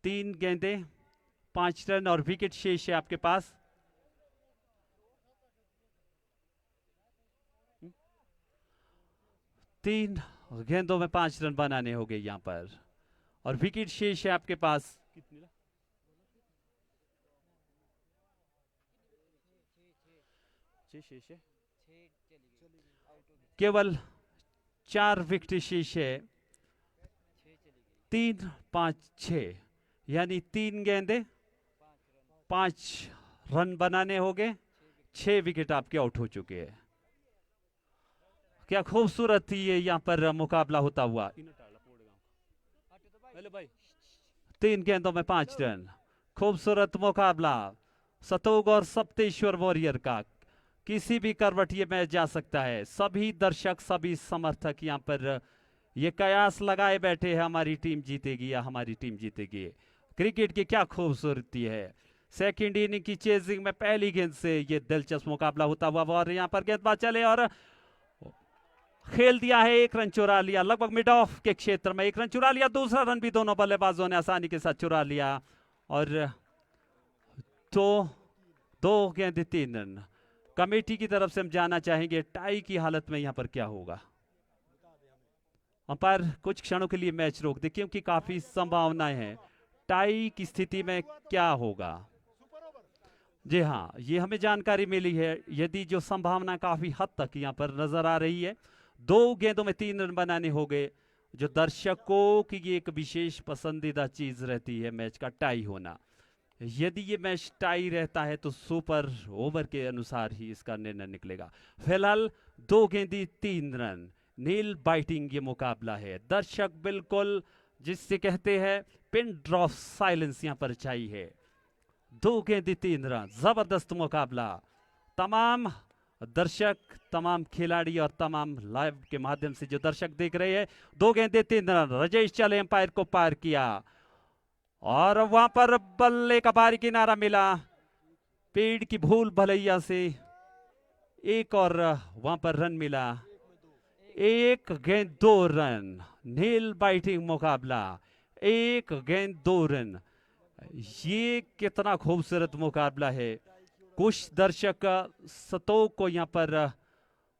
3 गेंदे 5 रन और विकेट शेष है आपके पास। तीन गेंदों में 5 रन बनाने होंगे यहां पर, और विकेट शेष है आपके पास कितने? 6 शेष है, केवल 4 विकेट शेष है। 3-5-6 यानी 3 गेंदे 5 रन बनाने होंगे, 6 विकेट आपके आउट हो चुके हैं। क्या खूबसूरत थी ये यहाँ पर मुकाबला होता हुआ। 3 गेंदों में 5 रन, खूबसूरत मुकाबला सतोग और सप्तेश्वर वॉरियर का। किसी भी करवटिये में जा सकता है। सभी दर्शक, सभी समर्थक यहाँ पर ये कयास लगाए बैठे हैं, हमारी टीम जीतेगी या हमारी टीम जीतेगी। क्रिकेट की क्या खूबसूरती है। सेकंड इनिंग की चेजिंग में पहली गेंद से ये दिलचस्प मुकाबला होता हुआ, और यहाँ पर गेंदबाज चले और खेल दिया है, 1 रन चुरा लिया, लगभग मिड ऑफ के क्षेत्र में 1 रन चुरा लिया। दूसरा रन भी दोनों बल्लेबाजों ने आसानी के साथ चुरा लिया, और तो 2 गेंद 3 रन। कमेटी की तरफ से हम जानना चाहेंगे टाई की हालत में यहाँ पर क्या होगा। अंपायर कुछ क्षणों के लिए मैच रोक दे क्योंकि काफी संभावनाएं हैं। टाई की स्थिति में क्या होगा? जी हाँ, ये हमें जानकारी मिली है। यदि जो संभावना काफी हद तक यहाँ पर नजर आ रही है, 2 गेंदों में 3 रन बनाने हो गए। जो दर्शकों की ये एक विशेष पसंदीदा चीज रहती है मैच का टाई होना। यदि ये मैच टाई रहता है तो सुपर ओवर के अनुसार ही इसका निर्णय निकलेगा। फिलहाल 2 गेंदी 3 रन, नील बाइटिंग ये मुकाबला है। दर्शक बिल्कुल जिससे कहते हैं पिन ड्रॉप साइलेंस यहाँ पर चाहिए। 2 गेंदी 3 रन, जबरदस्त मुकाबला। तमाम दर्शक, तमाम खिलाड़ी और तमाम लाइव के माध्यम से जो दर्शक देख रहे हैं, 2 गेंदे 3 रन। राजेश चले अंपायर को पार किया और वहां पर बल्ले का बाहरी किनारा मिला पेड़ की भूल भलैया से। एक और वहां पर रन मिला। 1 गेंद 2 रन, नील बाइटिंग मुकाबला। 1 गेंद 2 रन, ये कितना खूबसूरत मुकाबला है। कुछ दर्शक सतोक को यहाँ पर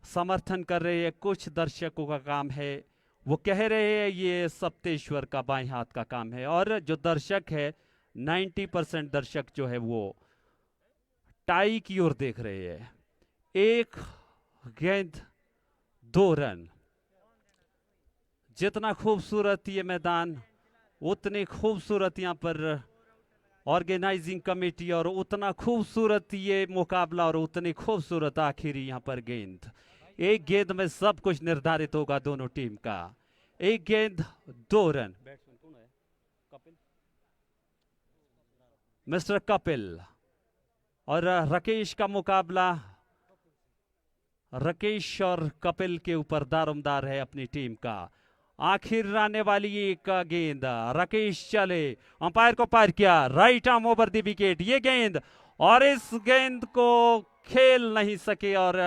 समर्थन कर रहे हैं, कुछ दर्शकों का काम है वो कह रहे हैं ये सप्तेश्वर का बाएं हाथ का काम है। और जो दर्शक है 90% दर्शक जो है वो टाई की ओर देख रहे हैं। 1 गेंद 2 रन, जितना खूबसूरत ये मैदान उतनी खूबसूरत यहाँ पर ऑर्गेनाइजिंग कमेटी और उतना खूबसूरत ये मुकाबला और उतनी खूबसूरत आखिरी यहाँ पर गेंद। 1 गेंद में सब कुछ निर्धारित होगा दोनों टीम का। 1 गेंद 2 रन। मिस्टर कपिल और राकेश का मुकाबला। राकेश और कपिल के ऊपर दारोमदार है अपनी टीम का। आखिर आने वाली एक गेंद, राकेश चले, अंपायर को पार किया, right arm over the wicket ये गेंद, और इस गेंद को खेल नहीं सके और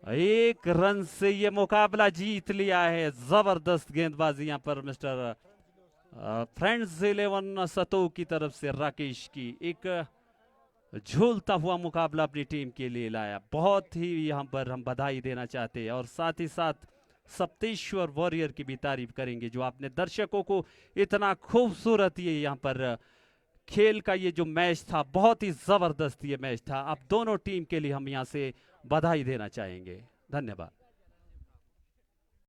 1 रन से ये मुकाबला जीत लिया है। जबरदस्त गेंदबाजी यहाँ पर मिस्टर फ्रेंड्स 11 सतो की तरफ से राकेश की। एक झूलता हुआ मुकाबला अपनी टीम के लिए लाया। बहुत ही यहाँ पर हम बधाई देना चाहते हैं और साथ ही साथ सप्तेश्वर वॉरियर की भी तारीफ करेंगे जो आपने दर्शकों को इतना खूबसूरत ये यहाँ पर खेल का ये जो मैच था, बहुत ही जबरदस्त ये मैच था। अब दोनों टीम के लिए हम यहाँ से बधाई देना चाहेंगे। धन्यवाद।